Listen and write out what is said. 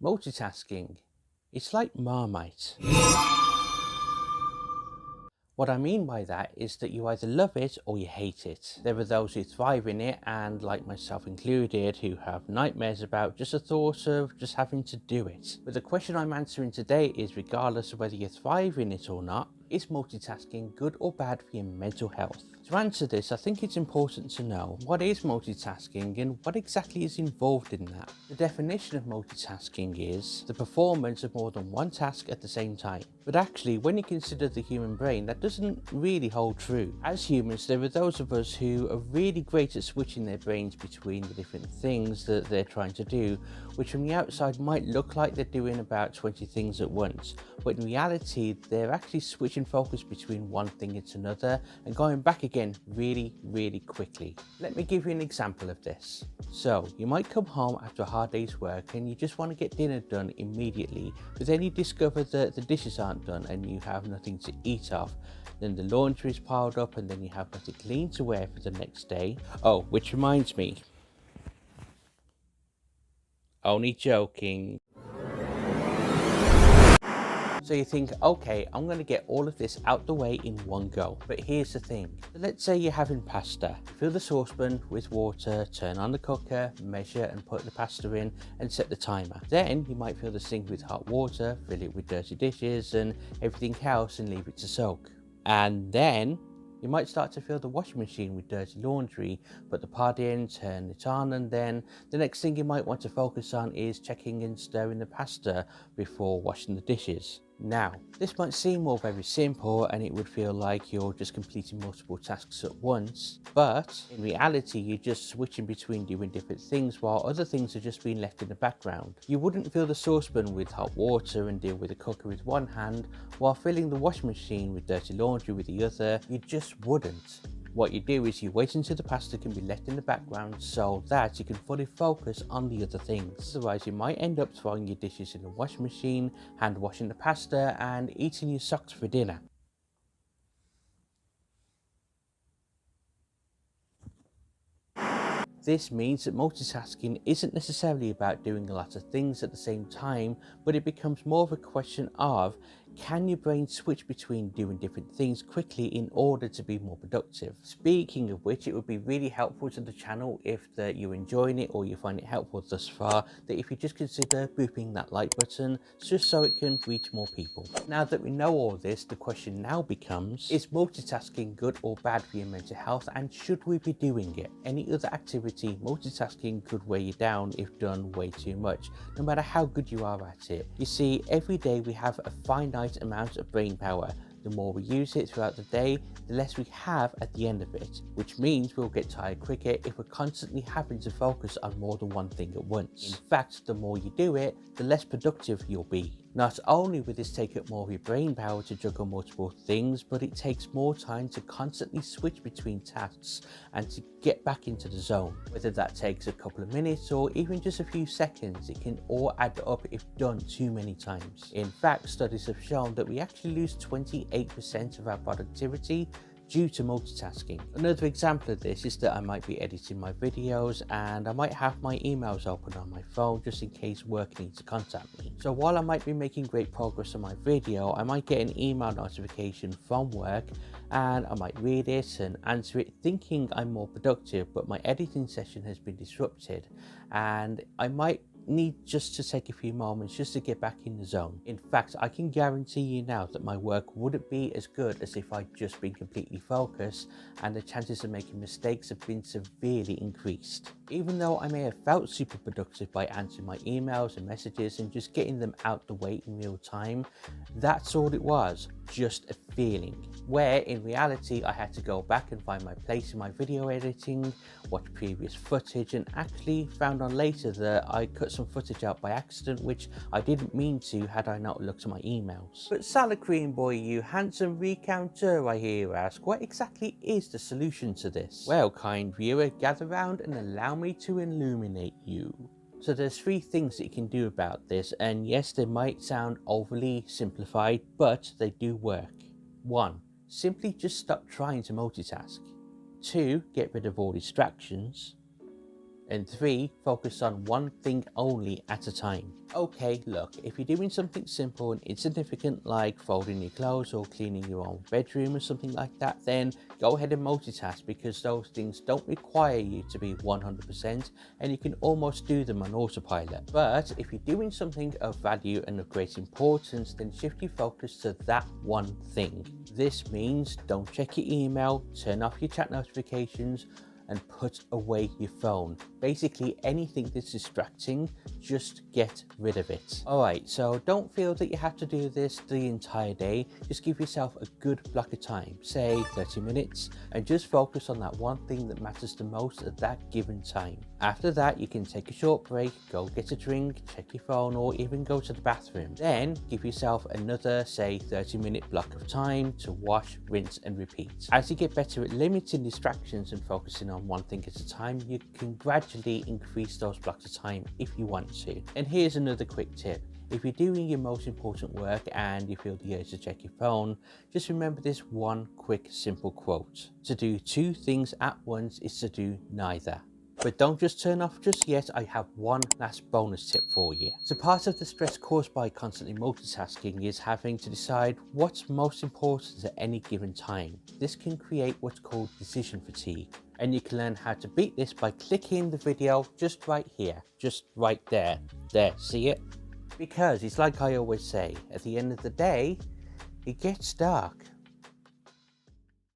Multitasking. It's like Marmite. What I mean by that is that you either love it or you hate it. There are those who thrive in it, and like myself included, who have nightmares about just the thought of just having to do it. But the question I'm answering today is, regardless of whether you thrive in it or not, is multitasking good or bad for your mental health? To answer this, I think it's important to know what is multitasking and what exactly is involved in that. The definition of multitasking is the performance of more than one task at the same time. But actually, when you consider the human brain, that doesn't really hold true. As humans, there are those of us who are really great at switching their brains between the different things that they're trying to do, which from the outside might look like they're doing about 20 things at once, but in reality, they're actually switching focus between one thing and another and going back again really quickly. Let me give you an example of this. So you might come home after a hard day's work and you just want to get dinner done immediately, but then you discover that the dishes aren't done and you have nothing to eat off. Then the laundry is piled up and then you have nothing clean to wear for the next day. Oh, which reminds me, only joking. So you think, okay, I'm going to get all of this out the way in one go. But here's the thing. Let's say you're having pasta. Fill the saucepan with water, turn on the cooker, measure and put the pasta in and set the timer. Then you might fill the sink with hot water, fill it with dirty dishes and everything else and leave it to soak. And then you might start to fill the washing machine with dirty laundry, put the pod in, turn it on, and then the next thing you might want to focus on is checking and stirring the pasta before washing the dishes. Now, this might seem all very simple and it would feel like you're just completing multiple tasks at once, but in reality you're just switching between doing different things while other things are just being left in the background. You wouldn't fill the saucepan with hot water and deal with the cooker with one hand while filling the washing machine with dirty laundry with the other. You just wouldn't. What you do is you wait until the pasta can be left in the background so that you can fully focus on the other things. Otherwise you might end up throwing your dishes in the washing machine, hand washing the pasta and eating your socks for dinner. This means that multitasking isn't necessarily about doing a lot of things at the same time, but it becomes more of a question of, can your brain switch between doing different things quickly in order to be more productive? Speaking of which, it would be really helpful to the channel if you're enjoying it or you find it helpful thus far, that if you just consider booping that like button just so it can reach more people. Now that we know all this, the question now becomes, is multitasking good or bad for your mental health, and should we be doing it? Any other activity, multitasking could weigh you down if done way too much, no matter how good you are at it. You see, every day we have a finite amount of brain power. The more we use it throughout the day, the less we have at the end of it, which means we'll get tired quicker if we're constantly having to focus on more than one thing at once. In fact, the more you do it, the less productive you'll be. Not only will this take up more of your brain power to juggle multiple things, but it takes more time to constantly switch between tasks and to get back into the zone. Whether that takes a couple of minutes or even just a few seconds, it can all add up if done too many times. In fact, studies have shown that we actually lose 28% of our productivity due to multitasking. Another example of this is that I might be editing my videos and I might have my emails open on my phone just in case work needs to contact me. So while I might be making great progress on my video, I might get an email notification from work and I might read it and answer it thinking I'm more productive, but my editing session has been disrupted and I might need just to take a few moments just to get back in the zone. In fact, I can guarantee you now that my work wouldn't be as good as if I'd just been completely focused, and the chances of making mistakes have been severely increased. Even though I may have felt super productive by answering my emails and messages and just getting them out the way in real time, that's all it was, just a feeling. Where in reality I had to go back and find my place in my video editing, watch previous footage, and actually found on later that I cut some footage out by accident, which I didn't mean to had I not looked at my emails. But salad cream boy, you handsome recounter, I hear you ask, what exactly is the solution to this? Well, kind viewer, gather round and allow me to illuminate you. So there's three things that you can do about this, and yes, they might sound overly simplified, but they do work. 1. Simply just stop trying to multitask. 2. Get rid of all distractions. And 3, focus on one thing only at a time. Okay, look, if you're doing something simple and insignificant like folding your clothes or cleaning your own bedroom or something like that, then go ahead and multitask, because those things don't require you to be 100% and you can almost do them on autopilot. But if you're doing something of value and of great importance, then shift your focus to that one thing. This means don't check your email, turn off your chat notifications, and put away your phone. Basically anything that's distracting, just get rid of it. Alright, so don't feel that you have to do this the entire day. Just give yourself a good block of time, say 30 minutes, and just focus on that one thing that matters the most at that given time. After that, you can take a short break, go get a drink, check your phone, or even go to the bathroom. Then give yourself another, say 30-minute block of time to wash, rinse and repeat. As you get better at limiting distractions and focusing on one thing at a time, you can gradually increase those blocks of time if you want to. And here's another quick tip. If you're doing your most important work and you feel the urge to check your phone, just remember this one quick simple quote. To do two things at once is to do neither. But don't just turn off just yet, I have one last bonus tip for you. So part of the stress caused by constantly multitasking is having to decide what's most important at any given time. This can create what's called decision fatigue. And you can learn how to beat this by clicking the video just right here, just right there. There, see it? Because it's like I always say, at the end of the day, it gets dark